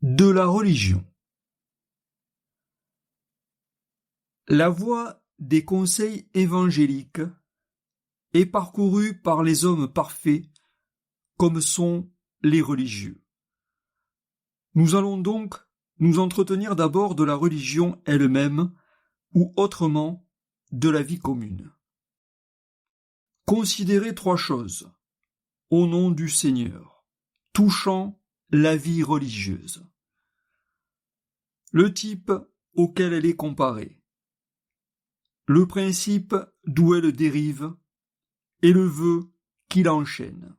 de la religion. La voie des conseils évangéliques est parcourue par les hommes parfaits comme sont les religieux. Nous allons donc nous entretenir d'abord de la religion elle-même ou autrement de la vie commune. Considérez 3 choses au nom du Seigneur, touchant la vie religieuse. Le type auquel elle est comparée, le principe d'où elle dérive et le vœu qui l'enchaîne.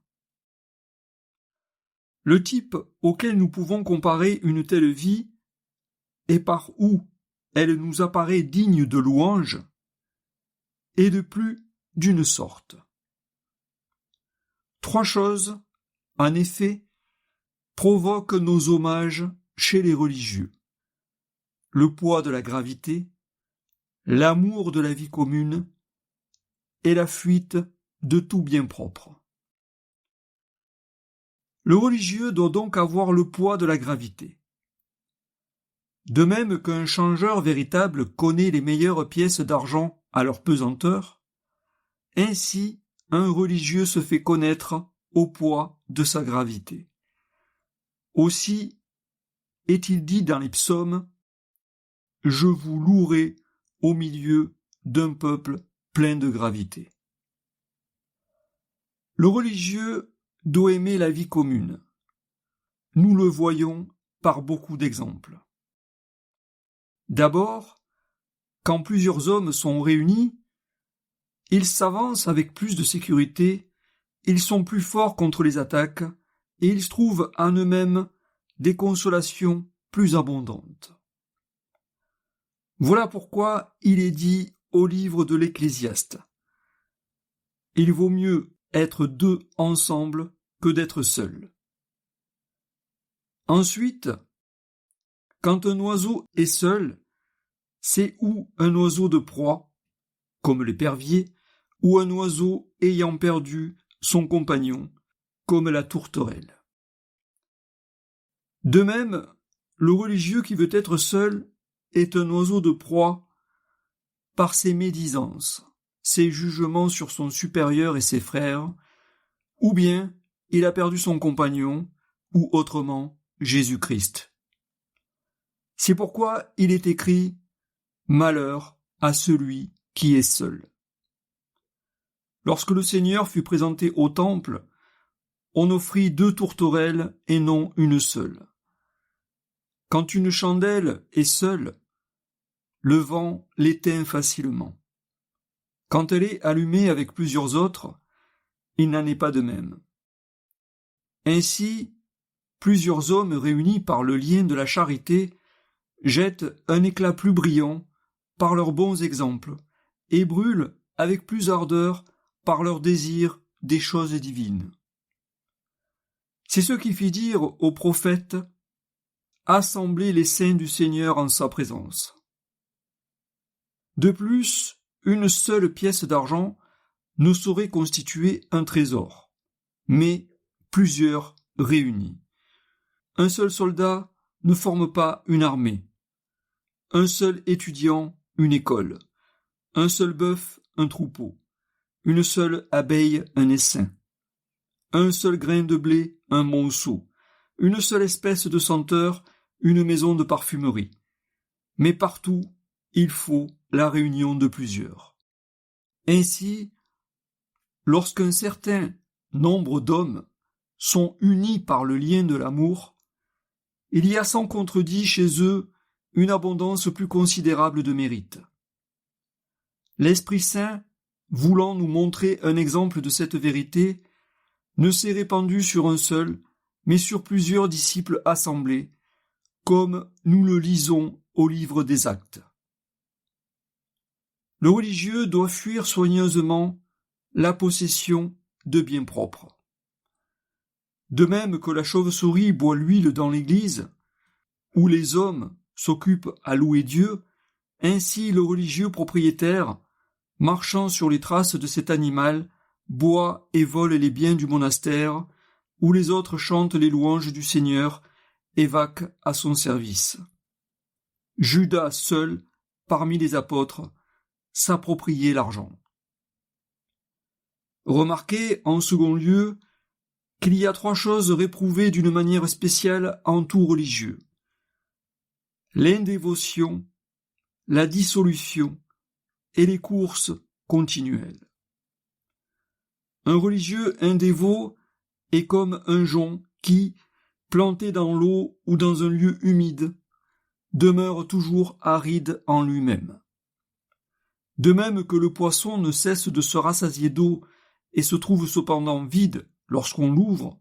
Le type auquel nous pouvons comparer une telle vie et par où elle nous apparaît digne de louange est de plus d'une sorte. 3 choses, en effet, provoquent nos hommages chez les religieux. Le poids de la gravité, l'amour de la vie commune et la fuite de tout bien propre. Le religieux doit donc avoir le poids de la gravité. De même qu'un changeur véritable connaît les meilleures pièces d'argent à leur pesanteur, ainsi un religieux se fait connaître au poids de sa gravité. Aussi est-il dit dans les psaumes « Je vous louerai au milieu d'un peuple plein de gravité ». Le religieux doit aimer la vie commune. Nous le voyons par beaucoup d'exemples. D'abord, quand plusieurs hommes sont réunis, ils s'avancent avec plus de sécurité, ils sont plus forts contre les attaques, et ils trouvent en eux-mêmes des consolations plus abondantes. Voilà pourquoi il est dit au livre de l'Ecclésiaste. Il vaut mieux être 2 ensemble que d'être seul. Ensuite, quand un oiseau est seul, c'est ou un oiseau de proie, comme l'épervier, ou un oiseau ayant perdu son compagnon, comme la tourterelle. De même, le religieux qui veut être seul est un oiseau de proie par ses médisances, ses jugements sur son supérieur et ses frères, ou bien il a perdu son compagnon, ou autrement Jésus-Christ. C'est pourquoi il est écrit « Malheur à celui qui est seul ». Lorsque le Seigneur fut présenté au temple, on offrit 2 tourterelles et non une seule. Quand une chandelle est seule, le vent l'éteint facilement. Quand elle est allumée avec plusieurs autres, il n'en est pas de même. Ainsi, plusieurs hommes réunis par le lien de la charité jettent un éclat plus brillant par leurs bons exemples et brûlent avec plus ardeur par leur désir des choses divines. C'est ce qui fit dire au prophète « Assemblez les saints du Seigneur en sa présence ». De plus, une seule pièce d'argent ne saurait constituer un trésor, mais plusieurs réunis. Un seul soldat ne forme pas une armée. Un seul étudiant, une école. Un seul bœuf, un troupeau. Une seule abeille, un essaim. Un seul grain de blé, un monceau. Une seule espèce de senteur, une maison de parfumerie. Mais partout, il faut la réunion de plusieurs. Ainsi, lorsqu'un certain nombre d'hommes sont unis par le lien de l'amour, il y a sans contredit chez eux une abondance plus considérable de mérite. L'Esprit Saint, voulant nous montrer un exemple de cette vérité, ne s'est répandu sur un seul, mais sur plusieurs disciples assemblés, comme nous le lisons au livre des Actes. Le religieux doit fuir soigneusement la possession de biens propres. De même que la chauve-souris boit l'huile dans l'église, où les hommes s'occupent à louer Dieu, ainsi le religieux propriétaire, marchant sur les traces de cet animal, boit et vole les biens du monastère, où les autres chantent les louanges du Seigneur et vaques à son service. Judas seul, parmi les apôtres, s'appropriait l'argent. Remarquez, en second lieu, qu'il y a 3 choses réprouvées d'une manière spéciale en tout religieux. L'indévotion, la dissolution et les courses continuelles. Un religieux indévot est comme un jonc qui, planté dans l'eau ou dans un lieu humide, demeure toujours aride en lui-même. De même que le poisson ne cesse de se rassasier d'eau et se trouve cependant vide lorsqu'on l'ouvre,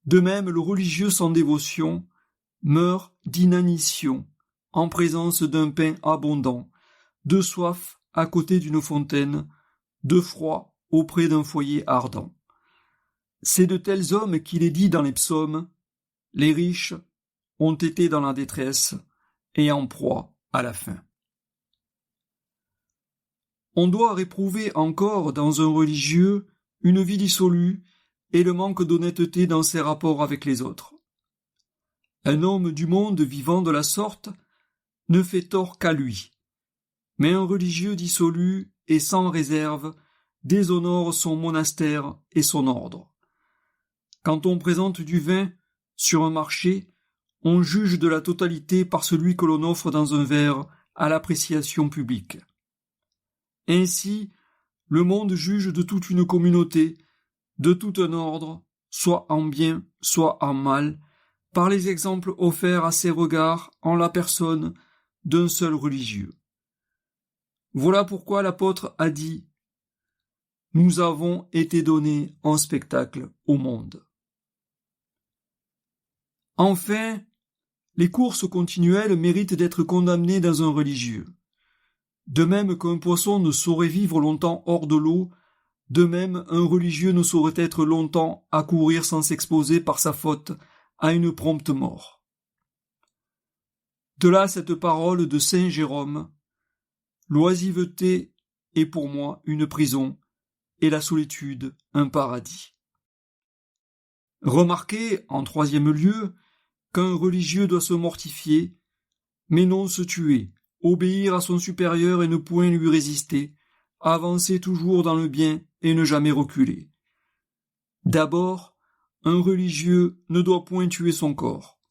de même le religieux sans dévotion meurt d'inanition en présence d'un pain abondant, de soif à côté d'une fontaine, de froid auprès d'un foyer ardent. C'est de tels hommes qu'il est dit dans les psaumes: « Les riches ont été dans la détresse et en proie à la faim. » On doit réprouver encore dans un religieux une vie dissolue et le manque d'honnêteté dans ses rapports avec les autres. Un homme du monde vivant de la sorte ne fait tort qu'à lui, mais un religieux dissolu et sans réserve déshonore son monastère et son ordre. Quand on présente du vin sur un marché, on juge de la totalité par celui que l'on offre dans un verre à l'appréciation publique. Ainsi, le monde juge de toute une communauté, de tout un ordre, soit en bien, soit en mal, par les exemples offerts à ses regards en la personne d'un seul religieux. Voilà pourquoi l'apôtre a dit: « Nous avons été donnés en spectacle au monde. » Enfin, les courses continuelles méritent d'être condamnées dans un religieux. De même qu'un poisson ne saurait vivre longtemps hors de l'eau, de même un religieux ne saurait être longtemps à courir sans s'exposer par sa faute à une prompte mort. De là cette parole de saint Jérôme: « L'oisiveté est pour moi une prison, et la solitude un paradis. » Remarquez, en 3e lieu, qu'un religieux doit se mortifier, mais non se tuer, obéir à son supérieur et ne point lui résister, avancer toujours dans le bien et ne jamais reculer. D'abord, un religieux ne doit point tuer son corps,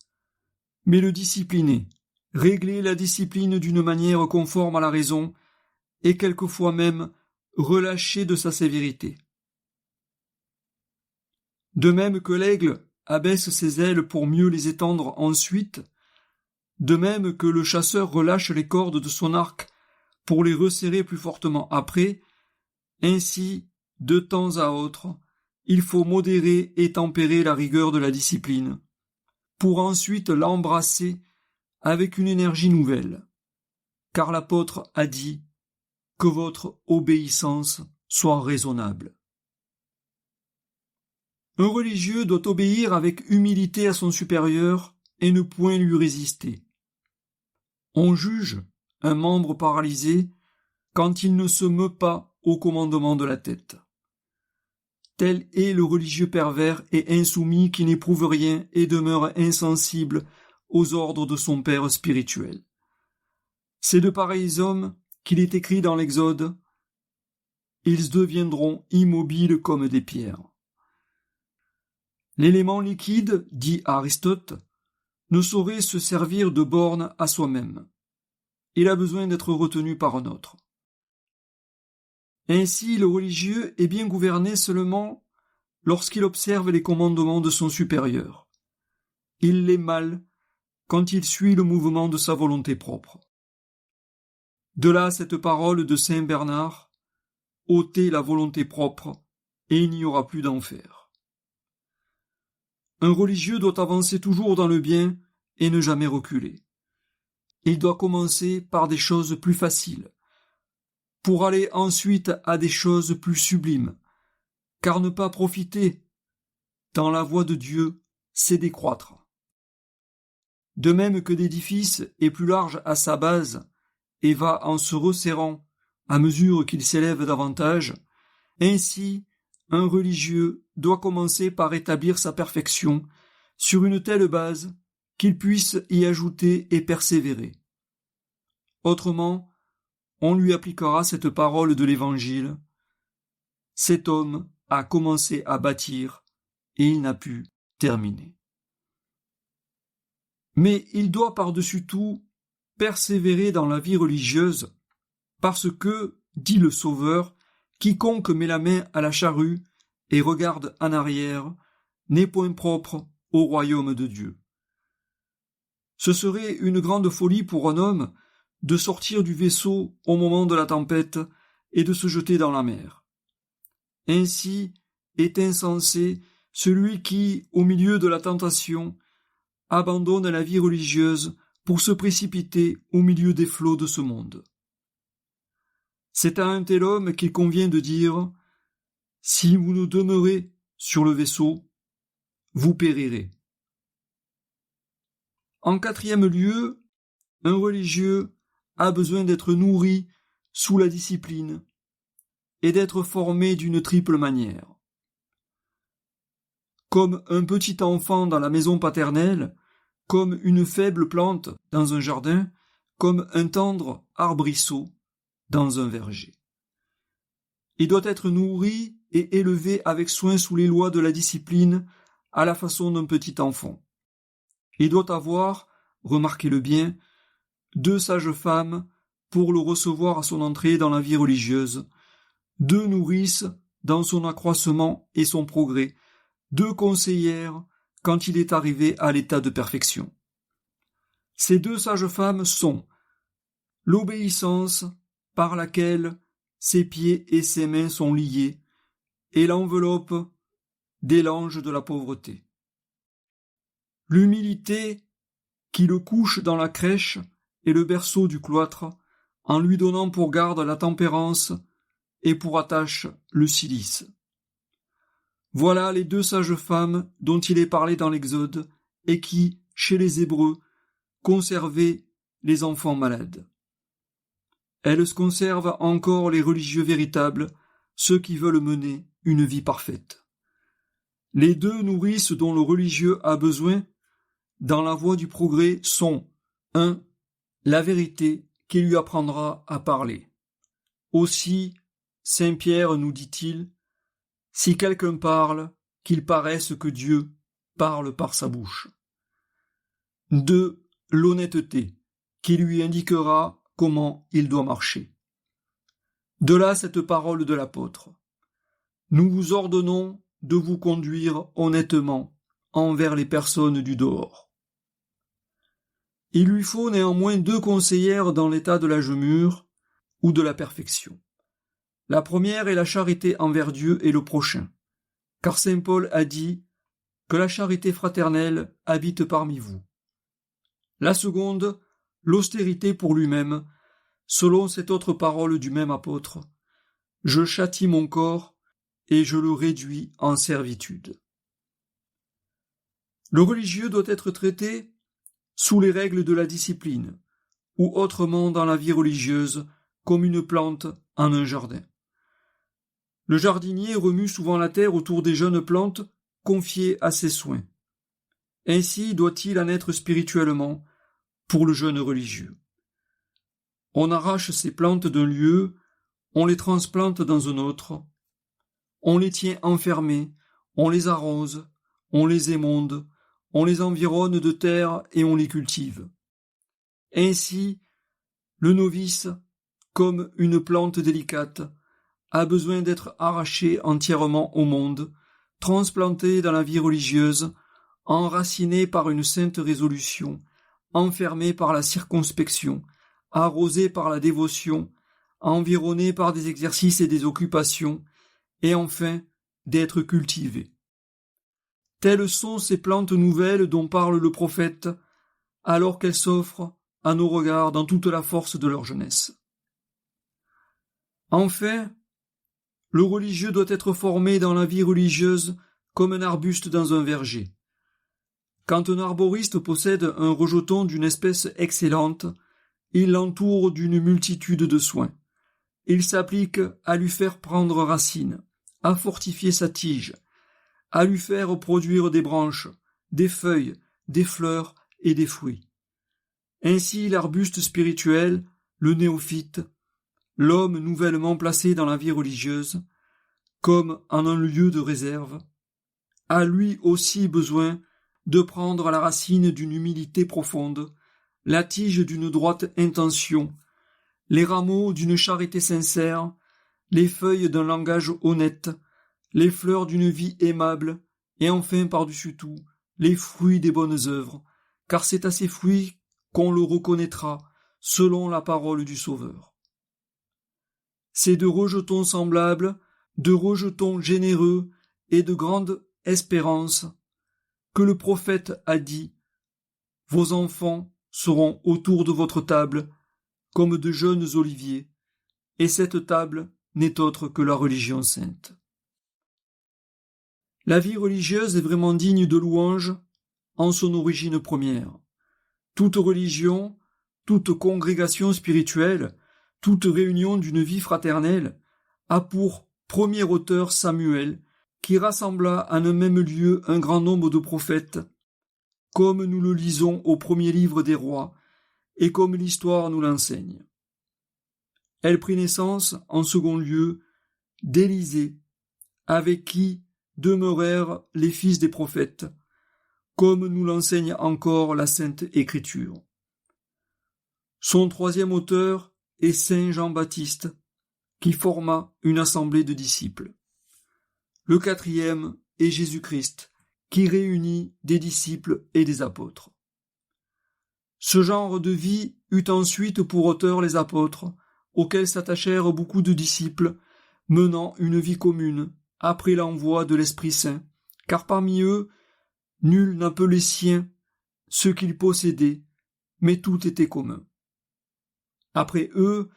mais le discipliner, régler la discipline d'une manière conforme à la raison, et quelquefois même relâcher de sa sévérité. De même que l'aigle abaisse ses ailes pour mieux les étendre ensuite, de même que le chasseur relâche les cordes de son arc pour les resserrer plus fortement après, ainsi, de temps à autre, il faut modérer et tempérer la rigueur de la discipline, pour ensuite l'embrasser avec une énergie nouvelle, car l'apôtre a dit que votre obéissance soit raisonnable. Un religieux doit obéir avec humilité à son supérieur et ne point lui résister. On juge un membre paralysé quand il ne se meut pas au commandement de la tête. Tel est le religieux pervers et insoumis qui n'éprouve rien et demeure insensible aux ordres de son père spirituel. C'est de pareils hommes qu'il est écrit dans l'Exode: « Ils deviendront immobiles comme des pierres. » L'élément liquide, dit Aristote, ne saurait se servir de borne à soi-même. Il a besoin d'être retenu par un autre. Ainsi, le religieux est bien gouverné seulement lorsqu'il observe les commandements de son supérieur. Il l'est mal quand il suit le mouvement de sa volonté propre. De là cette parole de saint Bernard: « ôtez la volonté propre, et il n'y aura plus d'enfer. » Un religieux doit avancer toujours dans le bien et ne jamais reculer. Il doit commencer par des choses plus faciles, pour aller ensuite à des choses plus sublimes, car ne pas profiter dans la voie de Dieu, c'est décroître. De même que l'édifice est plus large à sa base et va en se resserrant à mesure qu'il s'élève davantage, ainsi un religieux doit commencer par établir sa perfection sur une telle base qu'il puisse y ajouter et persévérer. Autrement, on lui appliquera cette parole de l'Évangile. Cet homme a commencé à bâtir et il n'a pu terminer. Mais il doit par-dessus tout persévérer dans la vie religieuse parce que, dit le Sauveur, quiconque met la main à la charrue et regarde en arrière n'est point propre au royaume de Dieu. Ce serait une grande folie pour un homme de sortir du vaisseau au moment de la tempête et de se jeter dans la mer. Ainsi est insensé celui qui, au milieu de la tentation, abandonne la vie religieuse pour se précipiter au milieu des flots de ce monde. C'est à un tel homme qu'il convient de dire « Si vous ne demeurez sur le vaisseau, vous périrez. » En quatrième lieu, un religieux a besoin d'être nourri sous la discipline et d'être formé d'une triple manière. Comme un petit enfant dans la maison paternelle, comme une faible plante dans un jardin, comme un tendre arbrisseau dans un verger. Il doit être nourri et élevé avec soin sous les lois de la discipline à la façon d'un petit enfant. Il doit avoir, remarquez-le bien, 2 sages-femmes pour le recevoir à son entrée dans la vie religieuse, 2 nourrices dans son accroissement et son progrès, 2 conseillères quand il est arrivé à l'état de perfection. Ces 2 sages-femmes sont l'obéissance par laquelle ses pieds et ses mains sont liés et l'enveloppe des langes de la pauvreté. L'humilité qui le couche dans la crèche et le berceau du cloître en lui donnant pour garde la tempérance et pour attache le cilice. Voilà les 2 sages-femmes dont il est parlé dans l'Exode et qui, chez les Hébreux, conservaient les enfants malades. Elles conservent encore les religieux véritables, ceux qui veulent mener une vie parfaite. Les 2 nourrices dont le religieux a besoin dans la voie du progrès sont 1. La vérité qui lui apprendra à parler. Aussi, Saint Pierre nous dit-il, « Si quelqu'un parle, qu'il paraisse que Dieu parle par sa bouche. » 2. L'honnêteté qui lui indiquera comment il doit marcher. De là cette parole de l'apôtre. Nous vous ordonnons de vous conduire honnêtement envers les personnes du dehors. Il lui faut néanmoins 2 conseillères dans l'état de l'âge mûr ou de la perfection. La première est la charité envers Dieu et le prochain, car saint Paul a dit que la charité fraternelle habite parmi vous. La seconde, l'austérité pour lui-même, selon cette autre parole du même apôtre, « Je châtie mon corps et je le réduis en servitude. » Le religieux doit être traité sous les règles de la discipline, ou autrement dans la vie religieuse, comme une plante en un jardin. Le jardinier remue souvent la terre autour des jeunes plantes confiées à ses soins. Ainsi doit-il en être spirituellement pour le jeune religieux. On arrache ces plantes d'un lieu, on les transplante dans un autre, on les tient enfermées, on les arrose, on les émonde, on les environne de terre et on les cultive. Ainsi, le novice, comme une plante délicate, a besoin d'être arraché entièrement au monde, transplanté dans la vie religieuse, enraciné par une sainte résolution, enfermé par la circonspection, arrosé par la dévotion, environné par des exercices et des occupations, et enfin d'être cultivé. Telles sont ces plantes nouvelles dont parle le prophète, alors qu'elles s'offrent à nos regards dans toute la force de leur jeunesse. Enfin, le religieux doit être formé dans la vie religieuse comme un arbuste dans un verger. Quand un arboriste possède un rejeton d'une espèce excellente, il l'entoure d'une multitude de soins. Il s'applique à lui faire prendre racine, à fortifier sa tige, à lui faire produire des branches, des feuilles, des fleurs et des fruits. Ainsi l'arbuste spirituel, le néophyte, l'homme nouvellement placé dans la vie religieuse, comme en un lieu de réserve, a lui aussi besoin de prendre la racine d'une humilité profonde, la tige d'une droite intention, les rameaux d'une charité sincère, les feuilles d'un langage honnête, les fleurs d'une vie aimable, et enfin par-dessus tout, les fruits des bonnes œuvres, car c'est à ces fruits qu'on le reconnaîtra, selon la parole du Sauveur. C'est de rejetons semblables, de rejetons généreux et de grande espérance que le prophète a dit « Vos enfants seront autour de votre table comme de jeunes oliviers, et cette table n'est autre que la religion sainte. » La vie religieuse est vraiment digne de louange en son origine première. Toute religion, toute congrégation spirituelle, toute réunion d'une vie fraternelle a pour premier auteur Samuel, qui rassembla en un même lieu un grand nombre de prophètes, comme nous le lisons au premier livre des rois, et comme l'histoire nous l'enseigne. Elle prit naissance, en second lieu, d'Élisée, avec qui demeurèrent les fils des prophètes, comme nous l'enseigne encore la Sainte Écriture. Son troisième auteur est Saint Jean-Baptiste, qui forma une assemblée de disciples. Le quatrième est Jésus-Christ, qui réunit des disciples et des apôtres. Ce genre de vie eut ensuite pour auteur les apôtres, auxquels s'attachèrent beaucoup de disciples, menant une vie commune, après l'envoi de l'Esprit Saint, car parmi eux, nul n'appelait sien ce qu'il possédait, mais tout était commun. Après eux,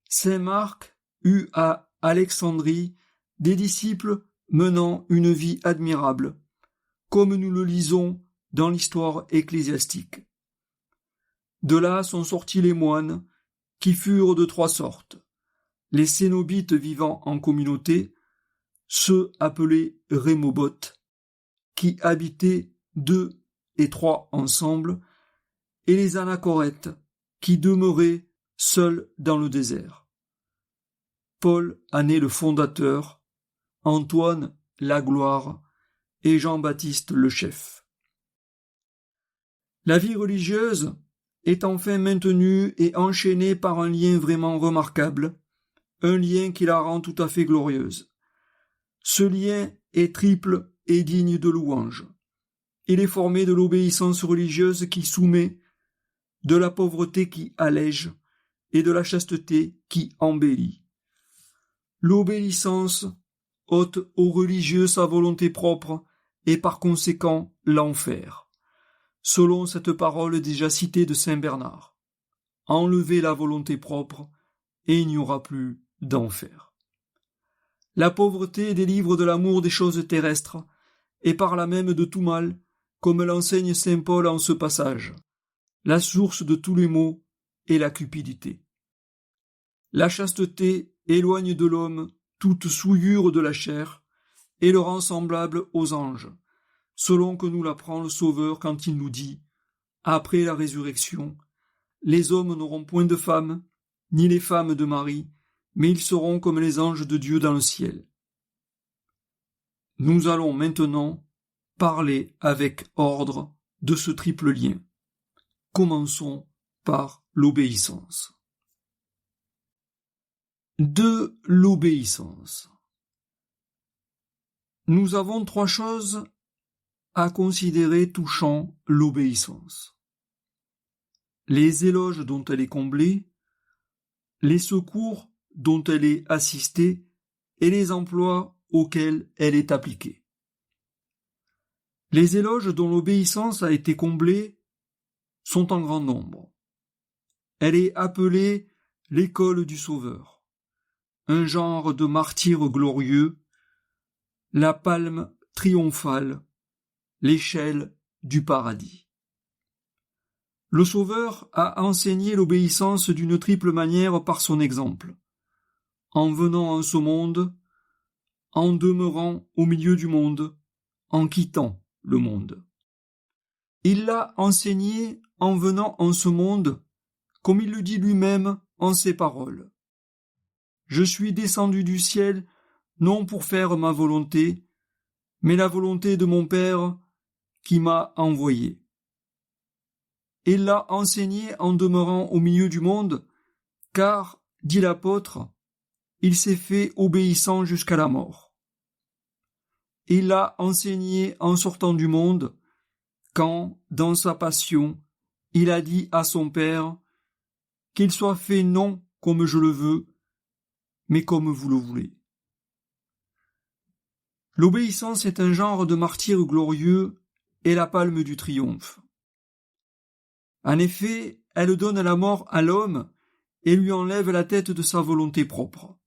Saint Marc eut à Alexandrie des disciples menant une vie admirable, comme nous le lisons dans l'histoire ecclésiastique. De là sont sortis les moines, qui furent de trois sortes. Les cénobites vivant en communauté, ceux appelés rémobotes, qui habitaient 2 et 3 ensemble, et les anachorètes, qui demeuraient seuls dans le désert. Paul en est le fondateur, Antoine la gloire, et Jean-Baptiste le chef. La vie religieuse est enfin maintenue et enchaînée par un lien vraiment remarquable, un lien qui la rend tout à fait glorieuse. Ce lien est triple et digne de louange. Il est formé de l'obéissance religieuse qui soumet, de la pauvreté qui allège et de la chasteté qui embellit. L'obéissance ôte aux religieux sa volonté propre et par conséquent l'enfer. Selon cette parole déjà citée de saint Bernard, enlevez la volonté propre et il n'y aura plus d'enfer. La pauvreté délivre de l'amour des choses terrestres et par là même de tout mal, comme l'enseigne saint Paul en ce passage. La source de tous les maux est la cupidité. La chasteté éloigne de l'homme toute souillure de la chair et le rend semblable aux anges, selon que nous l'apprend le Sauveur quand il nous dit « Après la résurrection, les hommes n'auront point de femmes, ni les femmes de mari, mais ils seront comme les anges de Dieu dans le ciel. » Nous allons maintenant parler avec ordre de ce triple lien. Commençons par l'obéissance. De l'obéissance. Nous avons 3 choses à considérer touchant l'obéissance. Les éloges dont elle est comblée, les secours dont elle est assistée et les emplois auxquels elle est appliquée. Les éloges dont l'obéissance a été comblée sont en grand nombre. Elle est appelée l'école du Sauveur, un genre de martyre glorieux, la palme triomphale, l'échelle du paradis. Le Sauveur a enseigné l'obéissance d'une triple manière par son exemple, en venant en ce monde, en demeurant au milieu du monde, en quittant le monde. Il l'a enseigné en venant en ce monde, comme il le dit lui-même en ses paroles. Je suis descendu du ciel, non pour faire ma volonté, mais la volonté de mon Père qui m'a envoyé. Il l'a enseigné en demeurant au milieu du monde, car, dit l'apôtre, il s'est fait obéissant jusqu'à la mort. Il l'a enseigné en sortant du monde, quand, dans sa passion, il a dit à son Père, qu'il soit fait non comme je le veux, mais comme vous le voulez. L'obéissance est un genre de martyre glorieux et la palme du triomphe. En effet, elle donne la mort à l'homme et lui enlève la tête de sa volonté propre.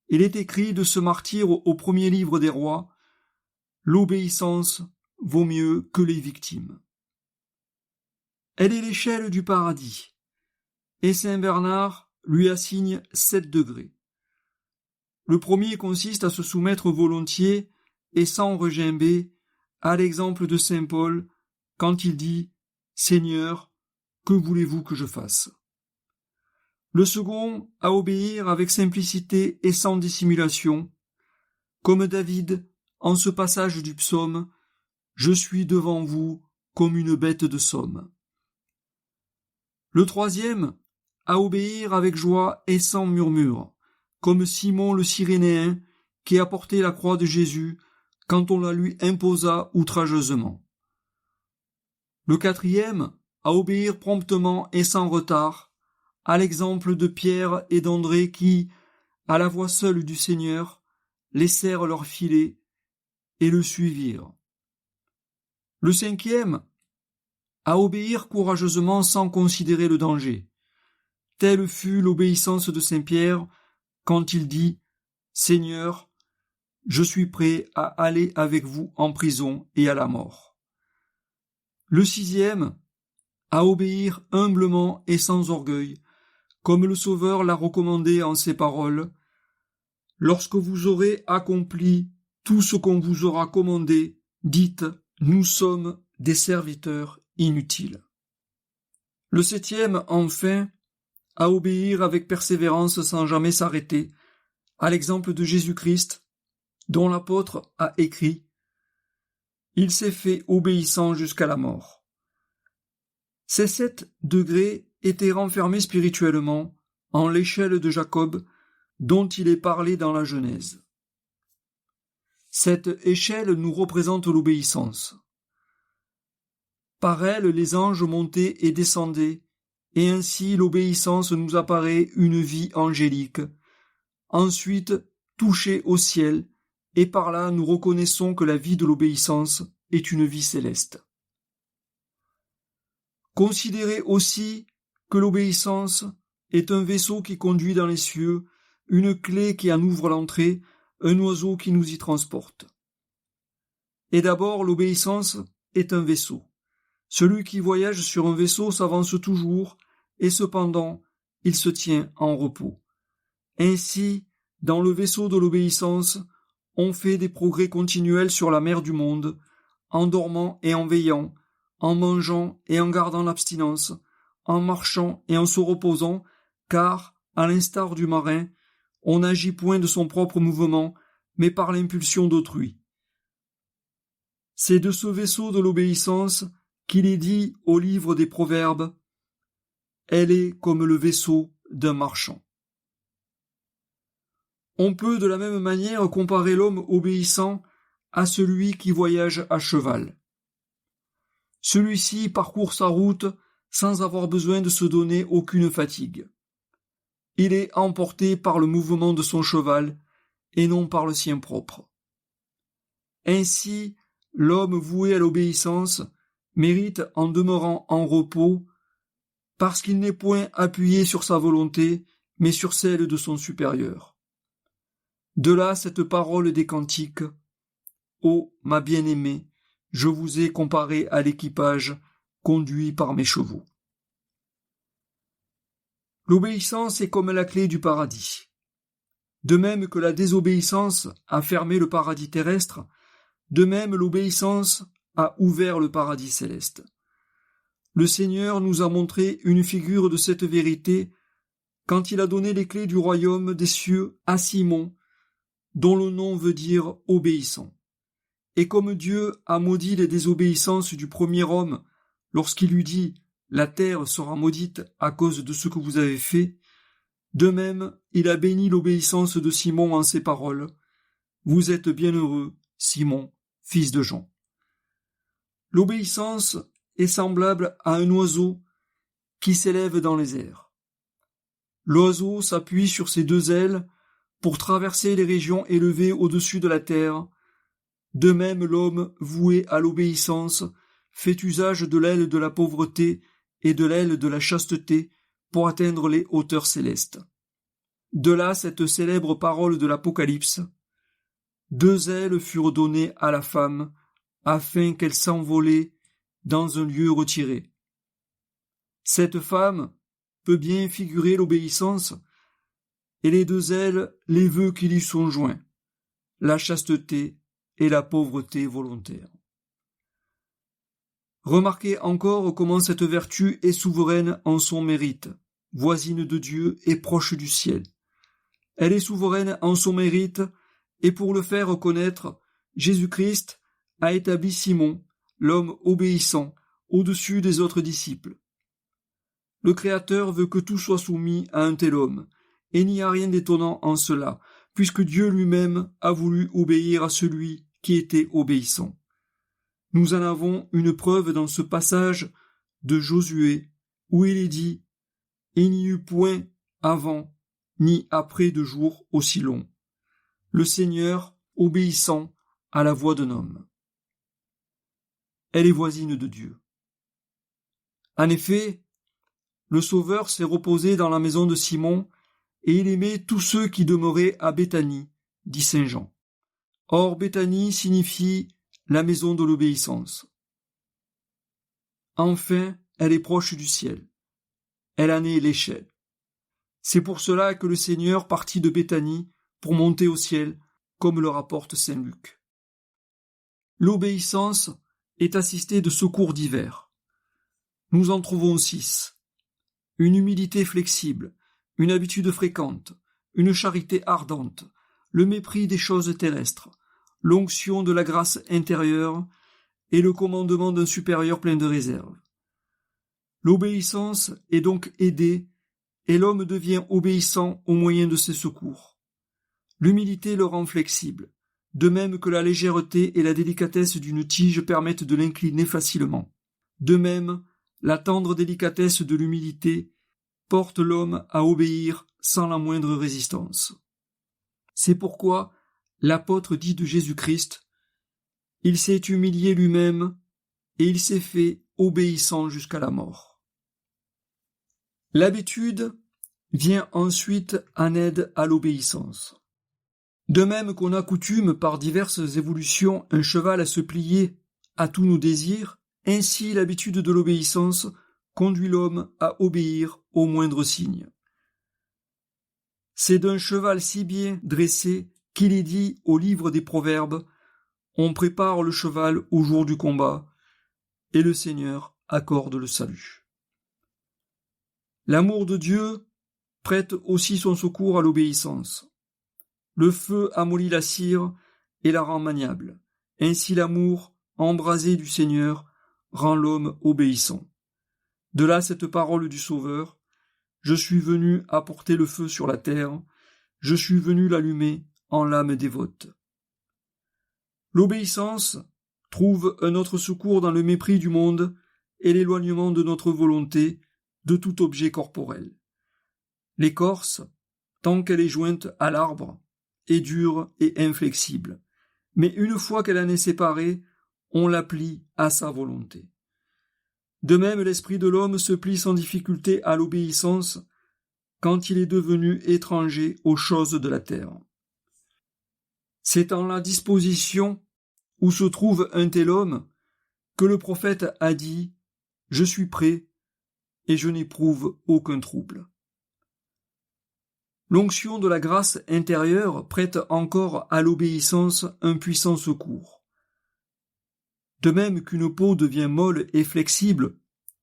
Il est écrit de ce martyr au premier livre des rois, « L'obéissance vaut mieux que les victimes ». Elle est l'échelle du paradis, et saint Bernard lui assigne 7 degrés. Le premier consiste à se soumettre volontiers et sans regimber à l'exemple de saint Paul quand il dit « Seigneur, que voulez-vous que je fasse ?» Le second, à obéir avec simplicité et sans dissimulation, comme David en ce passage du psaume « Je suis devant vous comme une bête de somme ». Le troisième, à obéir avec joie et sans murmure, comme Simon le Cyrénéen qui a porté la croix de Jésus quand on la lui imposa outrageusement. Le quatrième, à obéir promptement et sans retard, à l'exemple de Pierre et d'André qui, à la voix seule du Seigneur, laissèrent leur filet et le suivirent. Le cinquième, à obéir courageusement sans considérer le danger. Telle fut l'obéissance de saint Pierre quand il dit « Seigneur, je suis prêt à aller avec vous en prison et à la mort. » Le sixième, à obéir humblement et sans orgueil, comme le Sauveur l'a recommandé en ces paroles, « Lorsque vous aurez accompli tout ce qu'on vous aura commandé, dites, nous sommes des serviteurs inutiles. » Le septième, enfin, à obéir avec persévérance sans jamais s'arrêter, à l'exemple de Jésus-Christ, dont l'apôtre a écrit « Il s'est fait obéissant jusqu'à la mort ». Ces 7 degrés étaient renfermés spirituellement en l'échelle de Jacob dont il est parlé dans la Genèse. Cette échelle nous représente l'obéissance. Par elle, les anges montaient et descendaient, et ainsi l'obéissance nous apparaît une vie angélique. Ensuite, touchée au ciel, et par là nous reconnaissons que la vie de l'obéissance est une vie céleste. Considérez aussi que l'obéissance est un vaisseau qui conduit dans les cieux, une clé qui en ouvre l'entrée, un oiseau qui nous y transporte. Et d'abord, l'obéissance est un vaisseau. Celui qui voyage sur un vaisseau s'avance toujours, et cependant, il se tient en repos. Ainsi, dans le vaisseau de l'obéissance, on fait des progrès continuels sur la mer du monde, en dormant et en veillant, en mangeant et en gardant l'abstinence, en marchant et en se reposant, car, à l'instar du marin, on n'agit point de son propre mouvement, mais par l'impulsion d'autrui. C'est de ce vaisseau de l'obéissance qu'il est dit au livre des Proverbes « Elle est comme le vaisseau d'un marchand ». On peut de la même manière comparer l'homme obéissant à celui qui voyage à cheval. Celui-ci parcourt sa route sans avoir besoin de se donner aucune fatigue. Il est emporté par le mouvement de son cheval et non par le sien propre. Ainsi, l'homme voué à l'obéissance mérite en demeurant en repos parce qu'il n'est point appuyé sur sa volonté mais sur celle de son supérieur. De là cette parole des cantiques « Ô ma bien-aimée, je vous ai comparé à l'équipage conduit par mes chevaux. » L'obéissance est comme la clé du paradis. De même que la désobéissance a fermé le paradis terrestre, de même l'obéissance a ouvert le paradis céleste. Le Seigneur nous a montré une figure de cette vérité quand il a donné les clés du royaume des cieux à Simon, dont le nom veut dire obéissant. Et comme Dieu a maudit les désobéissances du premier homme lorsqu'il lui dit « La terre sera maudite à cause de ce que vous avez fait », de même il a béni l'obéissance de Simon en ces paroles « Vous êtes bienheureux, Simon, fils de Jean ». L'obéissance est semblable à un oiseau qui s'élève dans les airs. L'oiseau s'appuie sur ses deux ailes pour traverser les régions élevées au-dessus de la terre. De même, l'homme voué à l'obéissance fait usage de l'aile de la pauvreté et de l'aile de la chasteté pour atteindre les hauteurs célestes. De là cette célèbre parole de l'Apocalypse. Deux ailes furent données à la femme afin qu'elle s'envolait dans un lieu retiré. Cette femme peut bien figurer l'obéissance, et les deux ailes, les vœux qui lui sont joints, la chasteté et la pauvreté volontaire. Remarquez encore comment cette vertu est souveraine en son mérite, voisine de Dieu et proche du ciel. Elle est souveraine en son mérite, et pour le faire reconnaître, Jésus-Christ a établi Simon, l'homme obéissant, au-dessus des autres disciples. Le Créateur veut que tout soit soumis à un tel homme, et il n'y a rien d'étonnant en cela, puisque Dieu lui-même a voulu obéir à celui qui était obéissant. Nous en avons une preuve dans ce passage de Josué, où il est dit « Il n'y eut point avant ni après de jour aussi long. Le Seigneur obéissant à la voix d'un homme. » Elle est voisine de Dieu. En effet, le Sauveur s'est reposé dans la maison de Simon, et il aimait tous ceux qui demeuraient à Béthanie, dit saint Jean. Or, Béthanie signifie la maison de l'obéissance. Enfin, elle est proche du ciel. Elle en est l'échelle. C'est pour cela que le Seigneur partit de Béthanie pour monter au ciel, comme le rapporte saint Luc. L'obéissance est assistée de secours divers. Nous en trouvons 6. Une humilité flexible, une habitude fréquente, une charité ardente, le mépris des choses terrestres, l'onction de la grâce intérieure et le commandement d'un supérieur plein de réserve. L'obéissance est donc aidée et l'homme devient obéissant au moyen de ses secours. L'humilité le rend flexible, de même que la légèreté et la délicatesse d'une tige permettent de l'incliner facilement. De même, la tendre délicatesse de l'humilité porte l'homme à obéir sans la moindre résistance. C'est pourquoi l'apôtre dit de Jésus-Christ « Il s'est humilié lui-même et il s'est fait obéissant jusqu'à la mort. » L'habitude vient ensuite en aide à l'obéissance. De même qu'on accoutume par diverses évolutions un cheval à se plier à tous nos désirs, ainsi l'habitude de l'obéissance conduit l'homme à obéir au moindre signe. C'est d'un cheval si bien dressé qu'il est dit au livre des Proverbes « On prépare le cheval au jour du combat, et le Seigneur accorde le salut. » L'amour de Dieu prête aussi son secours à l'obéissance. Le feu amollit la cire et la rend maniable. Ainsi l'amour, embrasé du Seigneur, rend l'homme obéissant. De là cette parole du Sauveur, « Je suis venu apporter le feu sur la terre, je suis venu l'allumer en l'âme dévote. » L'obéissance trouve un autre secours dans le mépris du monde et l'éloignement de notre volonté de tout objet corporel. L'écorce, tant qu'elle est jointe à l'arbre, est dure et inflexible, mais une fois qu'elle en est séparée, on la plie à sa volonté. De même, l'esprit de l'homme se plie sans difficulté à l'obéissance quand il est devenu étranger aux choses de la terre. C'est en la disposition où se trouve un tel homme que le prophète a dit « Je suis prêt et je n'éprouve aucun trouble. » L'onction de la grâce intérieure prête encore à l'obéissance un puissant secours. De même qu'une peau devient molle et flexible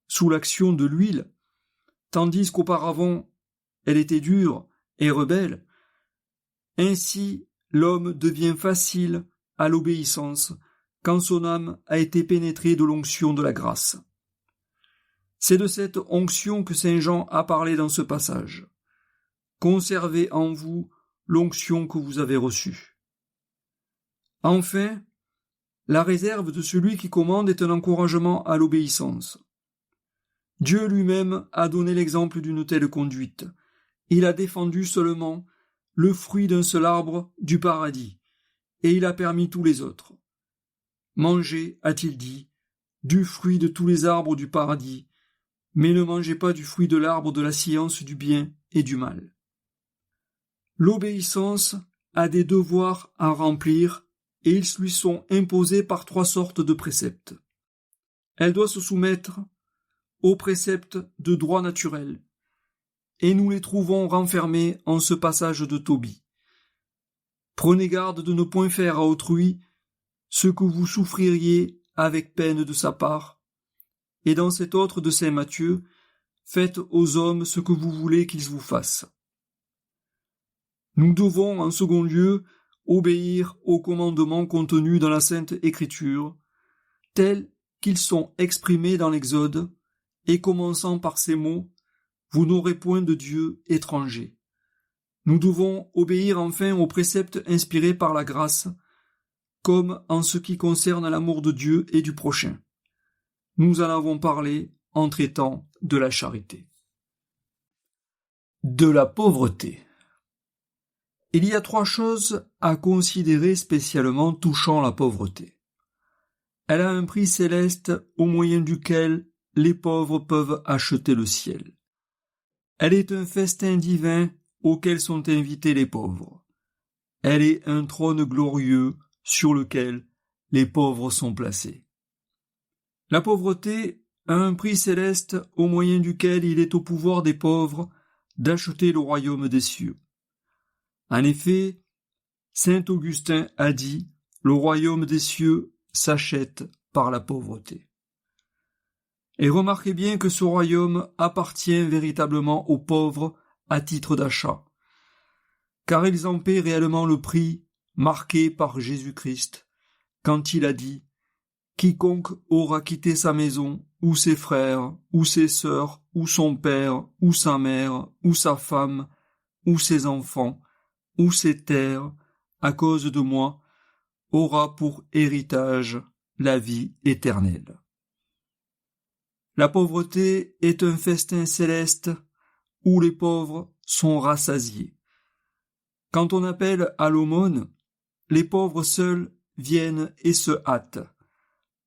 sous l'action de l'huile, tandis qu'auparavant elle était dure et rebelle, ainsi l'homme devient facile à l'obéissance quand son âme a été pénétrée de l'onction de la grâce. C'est de cette onction que saint Jean a parlé dans ce passage. Conservez en vous l'onction que vous avez reçue. Enfin, la réserve de celui qui commande est un encouragement à l'obéissance. Dieu lui-même a donné l'exemple d'une telle conduite. Il a défendu seulement le fruit d'un seul arbre du paradis, et il a permis tous les autres. Mangez, a-t-il dit, du fruit de tous les arbres du paradis, mais ne mangez pas du fruit de l'arbre de la science du bien et du mal. L'obéissance a des devoirs à remplir, et ils lui sont imposés par 3 sortes de préceptes. Elle doit se soumettre aux préceptes de droit naturel, et nous les trouvons renfermés en ce passage de Tobie. Prenez garde de ne point faire à autrui ce que vous souffririez avec peine de sa part, et dans cet autre de saint Matthieu, faites aux hommes ce que vous voulez qu'ils vous fassent. Nous devons, en second lieu, obéir aux commandements contenus dans la Sainte Écriture, tels qu'ils sont exprimés dans l'Exode, et commençant par ces mots, « Vous n'aurez point de Dieu étranger ». Nous devons obéir enfin aux préceptes inspirés par la grâce, comme en ce qui concerne l'amour de Dieu et du prochain. Nous en avons parlé en traitant de la charité. De la pauvreté. Il y a 3 choses à considérer spécialement touchant la pauvreté. Elle a un prix céleste au moyen duquel les pauvres peuvent acheter le ciel. Elle est un festin divin auquel sont invités les pauvres. Elle est un trône glorieux sur lequel les pauvres sont placés. La pauvreté a un prix céleste au moyen duquel il est au pouvoir des pauvres d'acheter le royaume des cieux. En effet, saint Augustin a dit « Le royaume des cieux s'achète par la pauvreté ». Et remarquez bien que ce royaume appartient véritablement aux pauvres à titre d'achat, car ils en paient réellement le prix marqué par Jésus-Christ, quand il a dit « Quiconque aura quitté sa maison, ou ses frères, ou ses sœurs, ou son père, ou sa mère, ou sa femme, ou ses enfants, ou ses terres, à cause de moi, aura pour héritage la vie éternelle. » La pauvreté est un festin céleste où les pauvres sont rassasiés. Quand on appelle à l'aumône, les pauvres seuls viennent et se hâtent.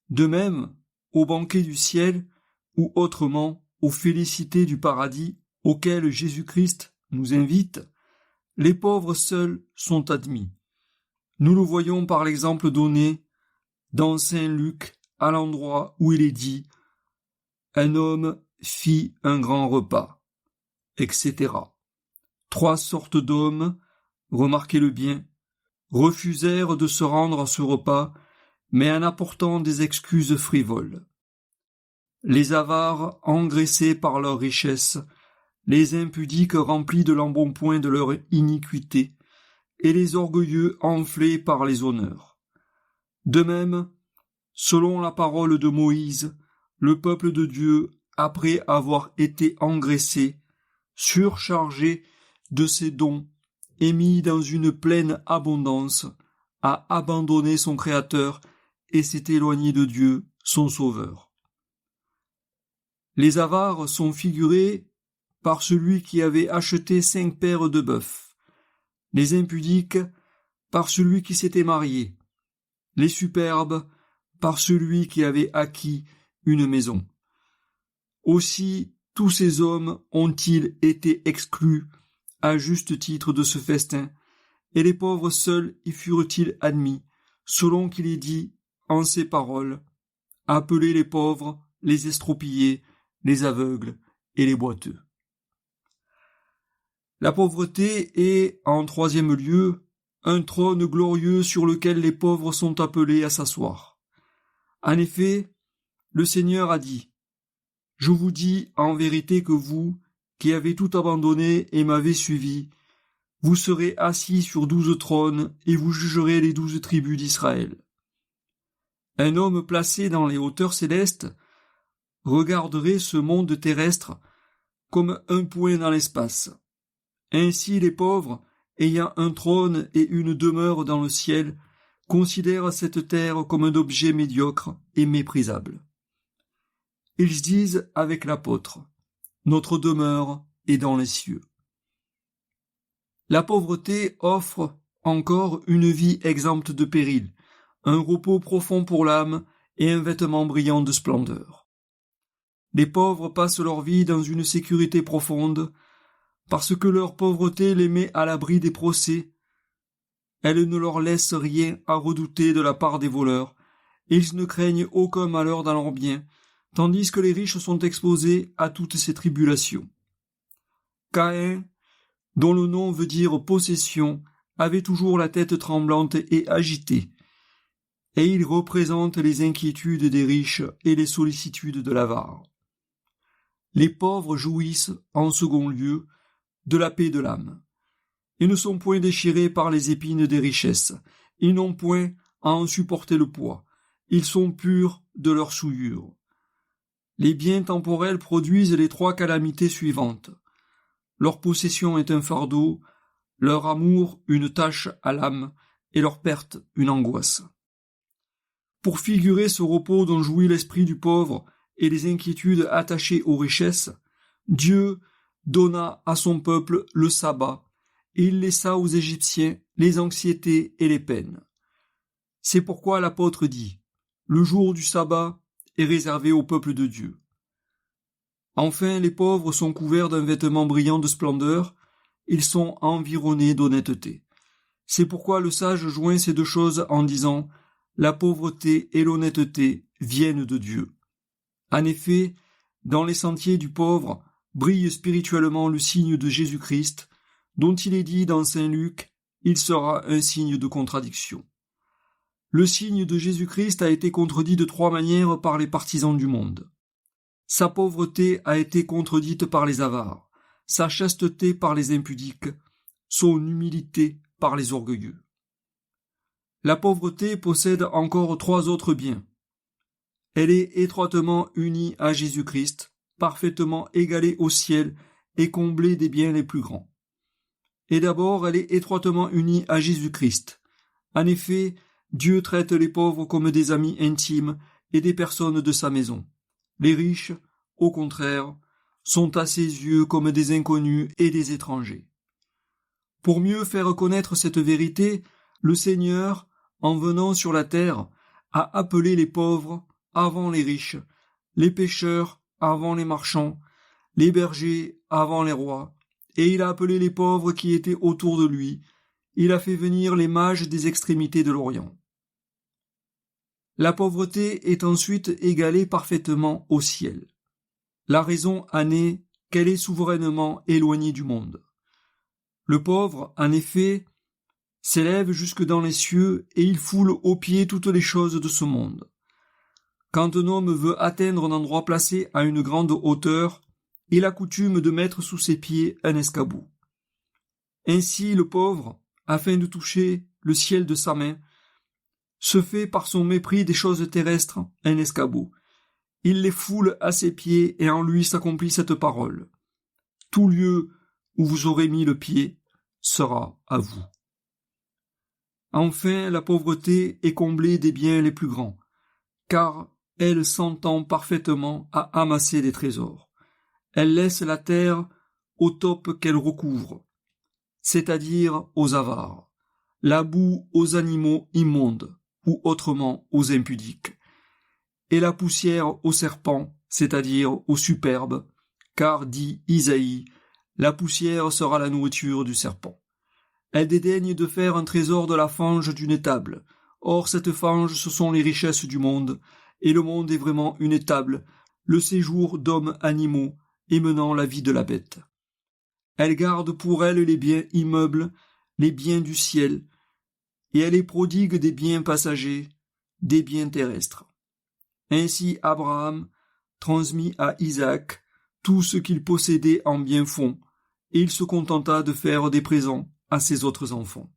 De même, au banquet du ciel, ou autrement aux félicités du paradis auxquelles Jésus-Christ nous invite, les pauvres seuls sont admis. Nous le voyons par l'exemple donné dans saint Luc à l'endroit où il est dit « Un homme fit un grand repas », etc. 3 sortes d'hommes, remarquez-le bien, refusèrent de se rendre à ce repas, mais en apportant des excuses frivoles. Les avares engraissés par leur richesse, les impudiques remplis de l'embonpoint de leur iniquité, et les orgueilleux enflés par les honneurs. De même, selon la parole de Moïse, le peuple de Dieu, après avoir été engraissé, surchargé de ses dons et mis dans une pleine abondance, a abandonné son Créateur et s'est éloigné de Dieu, son Sauveur. Les avares sont figurés par celui qui avait acheté 5 paires de bœufs, les impudiques par celui qui s'était marié, les superbes par celui qui avait acquis une maison. Aussi, tous ces hommes ont-ils été exclus à juste titre de ce festin, et les pauvres seuls y furent-ils admis, selon qu'il est dit en ces paroles, « Appelez les pauvres, les estropiés, les aveugles et les boiteux. » La pauvreté est, en 3e lieu, un trône glorieux sur lequel les pauvres sont appelés à s'asseoir. En effet, le Seigneur a dit, « Je vous dis en vérité que vous, qui avez tout abandonné et m'avez suivi, vous serez assis sur 12 trônes et vous jugerez les 12 tribus d'Israël. » Un homme placé dans les hauteurs célestes regarderait ce monde terrestre comme un point dans l'espace. Ainsi les pauvres, ayant un trône et une demeure dans le ciel, considèrent cette terre comme un objet médiocre et méprisable. Ils disent avec l'apôtre, « Notre demeure est dans les cieux. » La pauvreté offre encore une vie exempte de péril, un repos profond pour l'âme et un vêtement brillant de splendeur. Les pauvres passent leur vie dans une sécurité profonde, parce que leur pauvreté les met à l'abri des procès. Elle ne leur laisse rien à redouter de la part des voleurs, et ils ne craignent aucun malheur dans leurs biens, tandis que les riches sont exposés à toutes ces tribulations. Caïn, dont le nom veut dire possession, avait toujours la tête tremblante et agitée, et il représente les inquiétudes des riches et les sollicitudes de l'avare. Les pauvres jouissent, en second lieu, de la paix de l'âme. Ils ne sont point déchirés par les épines des richesses, ils n'ont point à en supporter le poids, ils sont purs de leur souillure. Les biens temporels produisent les 3 calamités suivantes. Leur possession est un fardeau, leur amour une tâche à l'âme, et leur perte une angoisse. Pour figurer ce repos dont jouit l'esprit du pauvre et les inquiétudes attachées aux richesses, Dieu donna à son peuple le sabbat, et il laissa aux Égyptiens les anxiétés et les peines. C'est pourquoi l'apôtre dit, « Le jour du sabbat est réservé au peuple de Dieu. » Enfin, les pauvres sont couverts d'un vêtement brillant de splendeur, ils sont environnés d'honnêteté. C'est pourquoi le sage joint ces 2 choses en disant, « La pauvreté et l'honnêteté viennent de Dieu. » En effet, dans les sentiers du pauvre brille spirituellement le signe de Jésus-Christ, dont il est dit dans Saint Luc, « Il sera un signe de contradiction. » Le signe de Jésus-Christ a été contredit de 3 manières par les partisans du monde. Sa pauvreté a été contredite par les avares, sa chasteté par les impudiques, son humilité par les orgueilleux. La pauvreté possède encore 3 autres biens. Elle est étroitement unie à Jésus-Christ, parfaitement égalée au ciel et comblée des biens les plus grands. Et d'abord, elle est étroitement unie à Jésus-Christ. En effet, Dieu traite les pauvres comme des amis intimes et des personnes de sa maison. Les riches, au contraire, sont à ses yeux comme des inconnus et des étrangers. Pour mieux faire connaître cette vérité, le Seigneur, en venant sur la terre, a appelé les pauvres avant les riches, les pécheurs avant les marchands, les bergers avant les rois, et il a appelé les pauvres qui étaient autour de lui, il a fait venir les mages des extrémités de l'Orient. La pauvreté est ensuite égalée parfaitement au ciel. La raison en est qu'elle est souverainement éloignée du monde. Le pauvre, en effet, s'élève jusque dans les cieux et il foule aux pieds toutes les choses de ce monde. Quand un homme veut atteindre un endroit placé à une grande hauteur, il a coutume de mettre sous ses pieds un escabeau. Ainsi le pauvre, afin de toucher le ciel de sa main, se fait par son mépris des choses terrestres un escabeau. Il les foule à ses pieds et en lui s'accomplit cette parole. Tout lieu où vous aurez mis le pied sera à vous. Enfin, la pauvreté est comblée des biens les plus grands, car elle s'entend parfaitement à amasser des trésors. Elle laisse la terre au top qu'elle recouvre, c'est-à-dire aux avares, la boue aux animaux immondes, ou autrement aux impudiques, et la poussière aux serpents, c'est-à-dire aux superbes, car, dit Isaïe, la poussière sera la nourriture du serpent. Elle dédaigne de faire un trésor de la fange d'une étable. Or cette fange, ce sont les richesses du monde, et le monde est vraiment une étable, le séjour d'hommes animaux, et menant la vie de la bête. Elle garde pour elle les biens immeubles, les biens du ciel, et elle est prodigue des biens passagers, des biens terrestres. Ainsi Abraham transmit à Isaac tout ce qu'il possédait en biens fonds, et il se contenta de faire des présents à ses autres enfants.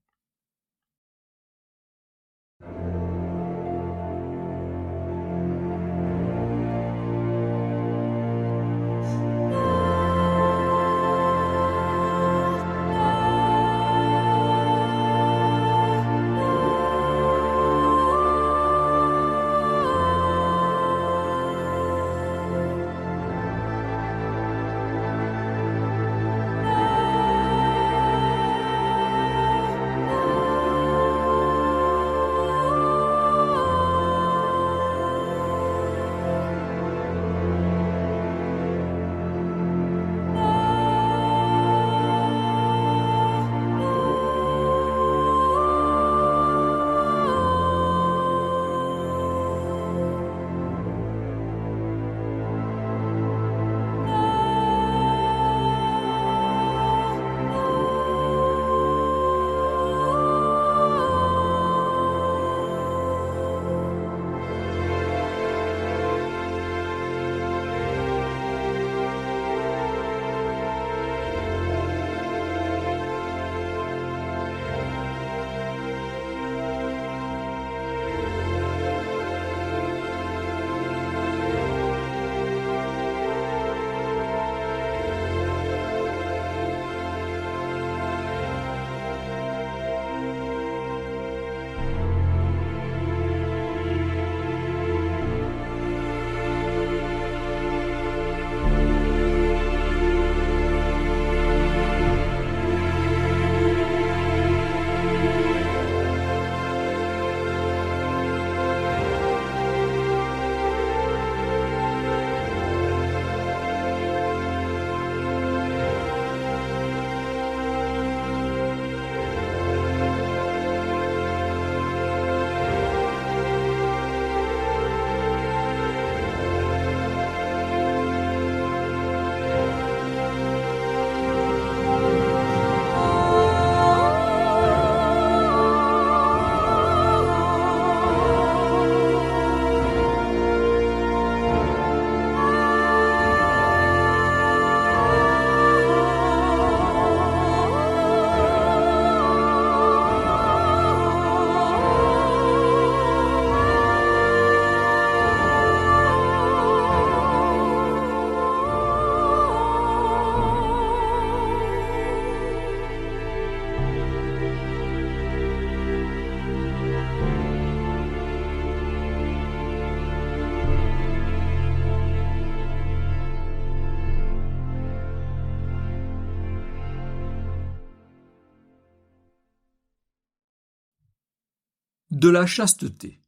De la chasteté.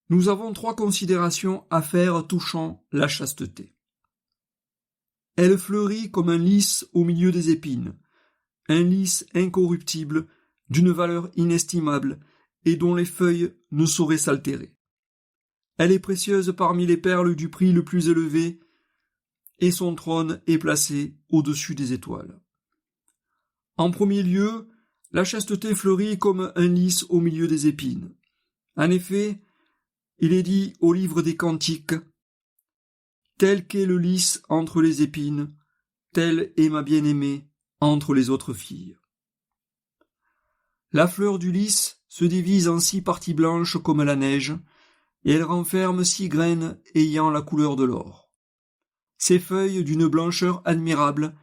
Nous avons 3 considérations à faire touchant la chasteté. Elle fleurit comme un lys au milieu des épines, un lys incorruptible, d'une valeur inestimable, et dont les feuilles ne sauraient s'altérer. Elle est précieuse parmi les perles du prix le plus élevé, et son trône est placé au-dessus des étoiles. En premier lieu, la chasteté fleurit comme un lys au milieu des épines. En effet, il est dit au livre des Cantiques, « Tel qu'est le lys entre les épines, telle est ma bien-aimée entre les autres filles. » La fleur du lys se divise en 6 parties blanches comme la neige, et elle renferme 6 graines ayant la couleur de l'or. Ces feuilles d'une blancheur admirable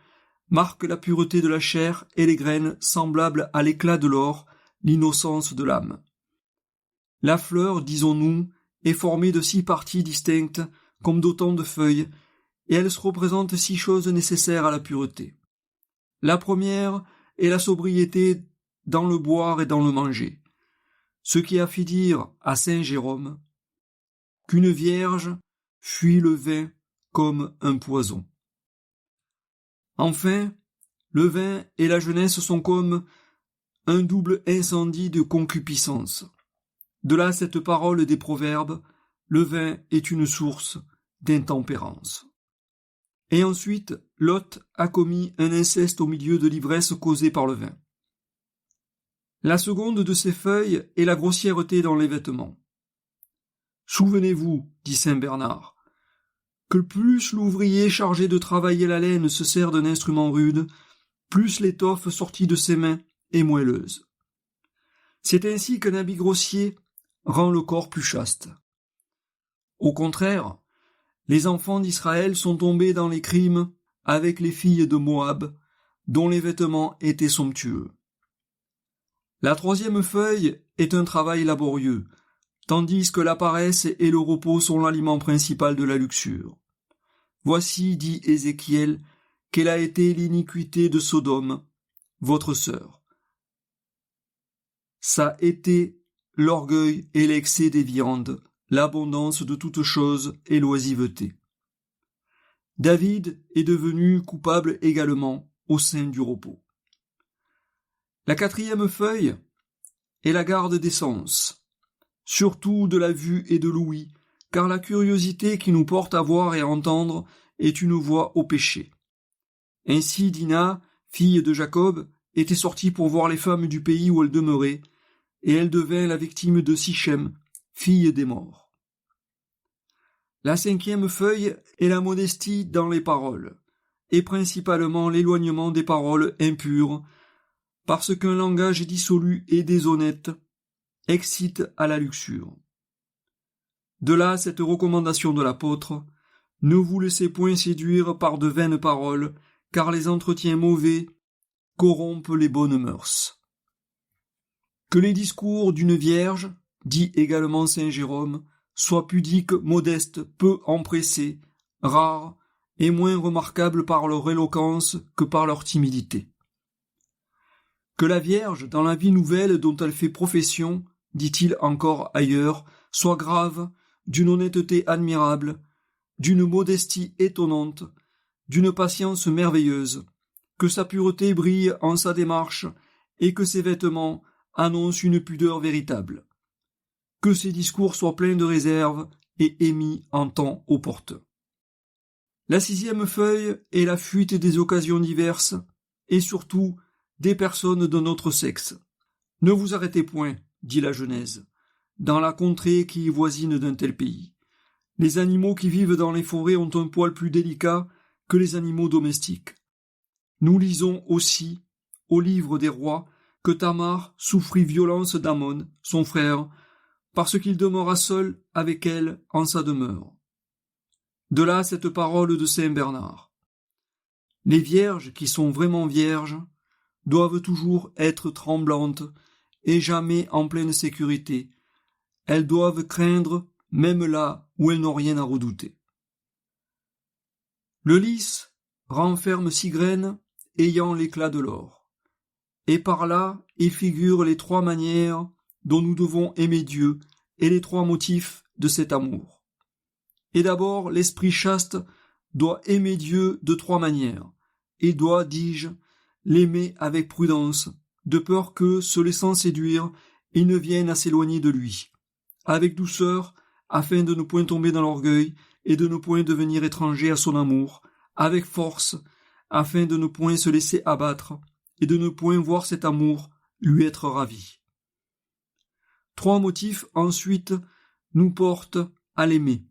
marquent la pureté de la chair et les graines semblables à l'éclat de l'or, l'innocence de l'âme. La fleur, disons-nous, est formée de 6 parties distinctes comme d'autant de feuilles, et elle se représente 6 choses nécessaires à la pureté. La première est la sobriété dans le boire et dans le manger, ce qui a fait dire à saint Jérôme qu'une vierge fuit le vin comme un poison. Enfin, le vin et la jeunesse sont comme un double incendie de concupiscence. De là cette parole des proverbes, le vin est une source d'intempérance. Et ensuite, Lot a commis un inceste au milieu de l'ivresse causée par le vin. La seconde de ces feuilles est la grossièreté dans les vêtements. Souvenez-vous, dit saint Bernard, que plus l'ouvrier chargé de travailler la laine se sert d'un instrument rude, plus l'étoffe sortie de ses mains est moelleuse. C'est ainsi qu'un habit grossier rend le corps plus chaste. Au contraire, les enfants d'Israël sont tombés dans les crimes avec les filles de Moab, dont les vêtements étaient somptueux. La troisième feuille est un travail laborieux, tandis que la paresse et le repos sont l'aliment principal de la luxure. Voici, dit Ézéchiel, quelle a été l'iniquité de Sodome, votre sœur. Ça été l'orgueil et l'excès des viandes, l'abondance de toutes choses et l'oisiveté. David est devenu coupable également au sein du repos. La quatrième feuille est la garde des sens, surtout de la vue et de l'ouïe, car la curiosité qui nous porte à voir et à entendre est une voie au péché. Ainsi Dina, fille de Jacob, était sortie pour voir les femmes du pays où elle demeurait, et elle devint la victime de Sichem, fille des morts. La cinquième feuille est la modestie dans les paroles, et principalement l'éloignement des paroles impures, parce qu'un langage dissolu et déshonnête excite à la luxure. De là cette recommandation de l'apôtre, « Ne vous laissez point séduire par de vaines paroles, car les entretiens mauvais corrompent les bonnes mœurs. » Que les discours d'une vierge, dit également saint Jérôme, soient pudiques, modestes, peu empressés, rares et moins remarquables par leur éloquence que par leur timidité. Que la Vierge, dans la vie nouvelle dont elle fait profession, dit-il encore ailleurs, soit grave, d'une honnêteté admirable, d'une modestie étonnante, d'une patience merveilleuse, que sa pureté brille en sa démarche et que ses vêtements annoncent une pudeur véritable. Que ses discours soient pleins de réserve et émis en temps opportun. La sixième feuille est la fuite des occasions diverses et surtout des personnes de notre sexe. Ne vous arrêtez point, dit la Genèse, dans la contrée qui est voisine d'un tel pays. Les animaux qui vivent dans les forêts ont un poil plus délicat que les animaux domestiques. Nous lisons aussi, au livre des rois, que Tamar souffrit violence d'Amon, son frère, parce qu'il demeura seul avec elle en sa demeure. De là cette parole de saint Bernard. Les vierges qui sont vraiment vierges doivent toujours être tremblantes et jamais en pleine sécurité. Elles doivent craindre même là où elles n'ont rien à redouter. Le lys renferme 6 graines ayant l'éclat de l'or, et par là il figure les 3 manières dont nous devons aimer Dieu et les 3 motifs de cet amour. Et d'abord, l'esprit chaste doit aimer Dieu de 3 manières, et doit, dis-je, l'aimer avec prudence, de peur que, se laissant séduire, il ne vienne à s'éloigner de lui, avec douceur, afin de ne point tomber dans l'orgueil et de ne point devenir étranger à son amour, avec force, afin de ne point se laisser abattre et de ne point voir cet amour lui être ravi. 3 motifs ensuite nous portent à l'aimer.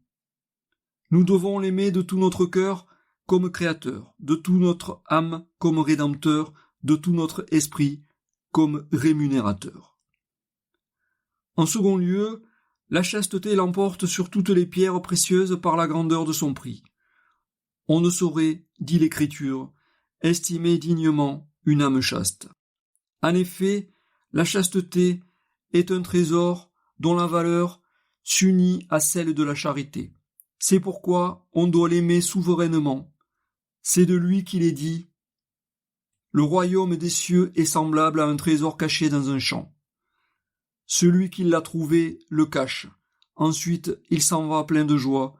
Nous devons l'aimer de tout notre cœur comme créateur, de toute notre âme comme rédempteur, de tout notre esprit comme rémunérateur. En second lieu, la chasteté l'emporte sur toutes les pierres précieuses par la grandeur de son prix. On ne saurait, dit l'Écriture, estimer dignement une âme chaste. En effet, la chasteté est un trésor dont la valeur s'unit à celle de la charité. C'est pourquoi on doit l'aimer souverainement. C'est de lui qu'il est dit « Le royaume des cieux est semblable à un trésor caché dans un champ. Celui qui l'a trouvé le cache. Ensuite, il s'en va plein de joie.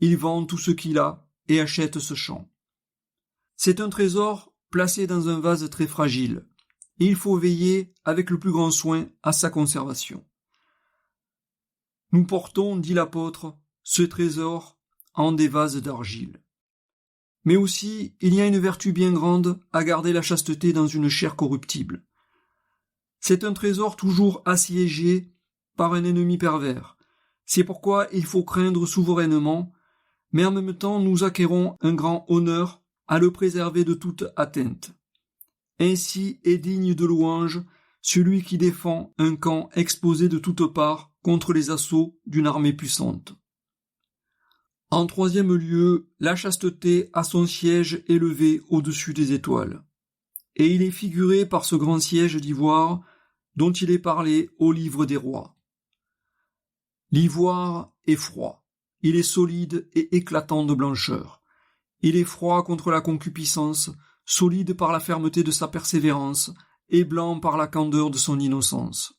Il vend tout ce qu'il a et achète ce champ. C'est un trésor placé dans un vase très fragile. Et il faut veiller avec le plus grand soin à sa conservation. Nous portons, dit l'apôtre, ce trésor en des vases d'argile. Mais aussi, il y a une vertu bien grande à garder la chasteté dans une chair corruptible. C'est un trésor toujours assiégé par un ennemi pervers, C'est pourquoi il faut craindre souverainement, mais en même temps nous acquérons un grand honneur à le préserver de toute atteinte. Ainsi est digne de louange celui qui défend un camp exposé de toutes parts contre les assauts d'une armée puissante. En troisième lieu, la chasteté a son siège élevé au-dessus des étoiles. Et il est figuré par ce grand siège d'ivoire dont il est parlé au livre des rois. L'ivoire est froid, il est solide et éclatant de blancheur. Il est froid contre la concupiscence, solide par la fermeté de sa persévérance, et blanc par la candeur de son innocence.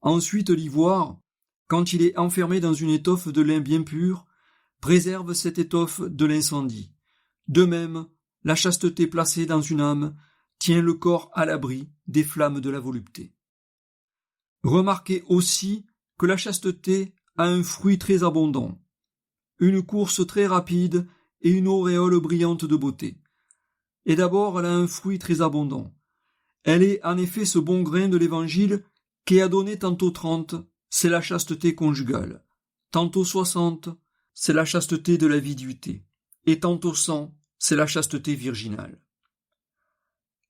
Ensuite, l'ivoire, quand il est enfermé dans une étoffe de lin bien pur, préserve cette étoffe de l'incendie. De même, la chasteté placée dans une âme tient le corps à l'abri des flammes de la volupté. Remarquez aussi que la chasteté a un fruit très abondant, une course très rapide et une auréole brillante de beauté. Et d'abord, elle a un fruit très abondant. Elle est en effet ce bon grain de l'Évangile qui a donné tantôt 30, c'est la chasteté conjugale, tantôt 60, c'est la chasteté de la viduité, et tantôt 100, c'est la chasteté virginale.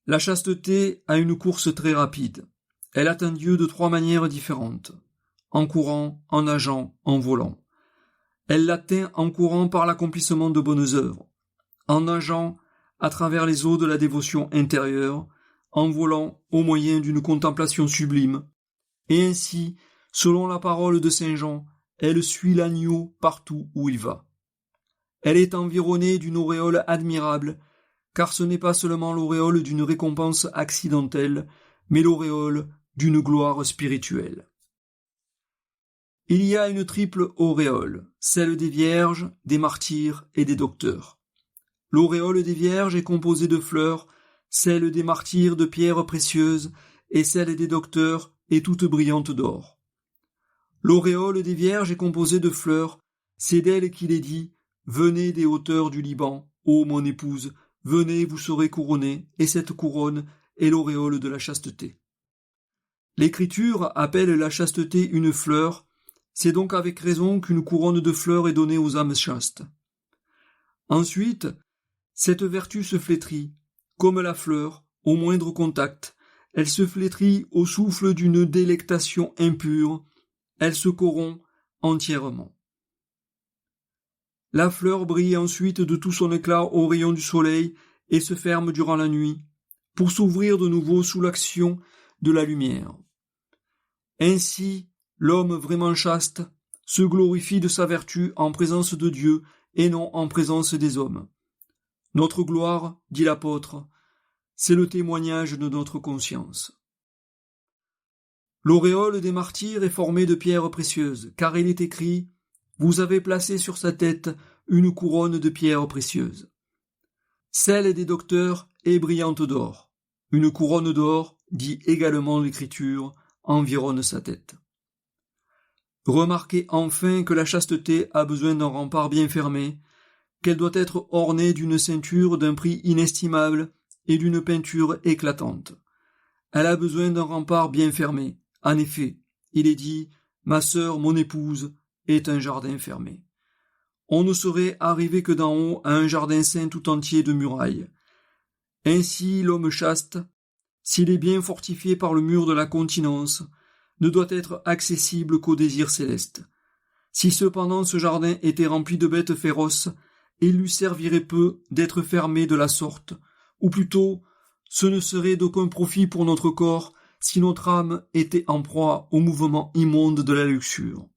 La chasteté a une course très rapide. Elle atteint Dieu de 3 manières différentes, en courant, en nageant, en volant. Elle l'atteint en courant par l'accomplissement de bonnes œuvres, en nageant à travers les eaux de la dévotion intérieure, en volant au moyen d'une contemplation sublime, et ainsi, selon la parole de saint Jean, elle suit l'agneau partout où il va. Elle est environnée d'une auréole admirable, car ce n'est pas seulement l'auréole d'une récompense accidentelle, mais l'auréole d'une gloire spirituelle. Il y a une triple auréole, celle des vierges, des martyrs et des docteurs. L'auréole des vierges est composée de fleurs, celle des martyrs de pierres précieuses, et celle des docteurs est toute brillante d'or. L'auréole des vierges est composée de fleurs, c'est d'elle qu'il est dit « Venez des hauteurs du Liban, ô mon épouse, venez, vous serez couronnée, et cette couronne est l'auréole de la chasteté. » L'Écriture appelle la chasteté une fleur, c'est donc avec raison qu'une couronne de fleurs est donnée aux âmes chastes. Ensuite, cette vertu se flétrit, comme la fleur, au moindre contact, elle se flétrit au souffle d'une délectation impure, elle se corrompt entièrement. La fleur brille ensuite de tout son éclat aux rayons du soleil et se ferme durant la nuit, pour s'ouvrir de nouveau sous l'action de la lumière. Ainsi, l'homme vraiment chaste se glorifie de sa vertu en présence de Dieu et non en présence des hommes. Notre gloire, dit l'apôtre, c'est le témoignage de notre conscience. L'auréole des martyrs est formée de pierres précieuses, car il est écrit « Vous avez placé sur sa tête une couronne de pierres précieuses ». Celle des docteurs est brillante d'or. Une couronne d'or, dit également l'Écriture, environne sa tête. Remarquez enfin que la chasteté a besoin d'un rempart bien fermé, qu'elle doit être ornée d'une ceinture d'un prix inestimable et d'une peinture éclatante. Elle a besoin d'un rempart bien fermé. En effet, il est dit « Ma sœur, mon épouse, est un jardin fermé ». On ne saurait arriver que d'en haut à un jardin saint tout entier de murailles. Ainsi, l'homme chaste, s'il est bien fortifié par le mur de la continence, ne doit être accessible qu'aux désirs célestes. Si cependant ce jardin était rempli de bêtes féroces, il lui servirait peu d'être fermé de la sorte, ou plutôt, ce ne serait d'aucun profit pour notre corps si notre âme était en proie au mouvement immonde de la luxure.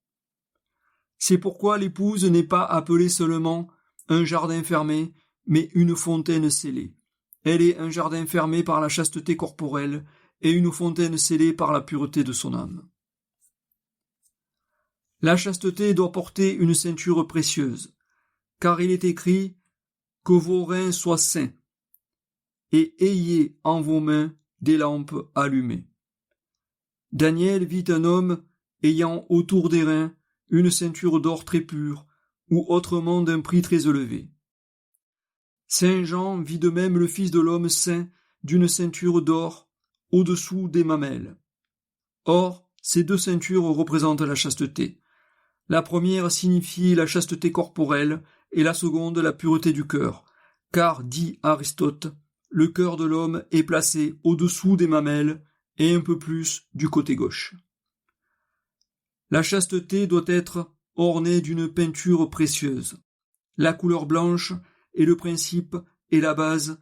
C'est pourquoi l'épouse n'est pas appelée seulement un jardin fermé, mais une fontaine scellée. Elle est un jardin fermé par la chasteté corporelle et une fontaine scellée par la pureté de son âme. La chasteté doit porter une ceinture précieuse, car il est écrit « Que vos reins soient saints, et ayez en vos mains des lampes allumées. » Daniel vit un homme ayant autour des reins une ceinture d'or très pure, ou autrement d'un prix très élevé. Saint Jean vit de même le Fils de l'homme saint d'une ceinture d'or au-dessous des mamelles. Or, ces deux ceintures représentent la chasteté. La première signifie la chasteté corporelle et la seconde la pureté du cœur, car, dit Aristote, le cœur de l'homme est placé au-dessous des mamelles et un peu plus du côté gauche. La chasteté doit être ornée d'une peinture précieuse. La couleur blanche est le principe et la base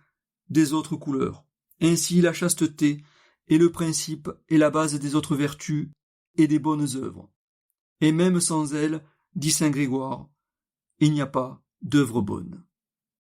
des autres couleurs. Ainsi, la chasteté est le principe et la base des autres vertus et des bonnes œuvres. Et même sans elle, dit saint Grégoire, il n'y a pas d'œuvre bonne.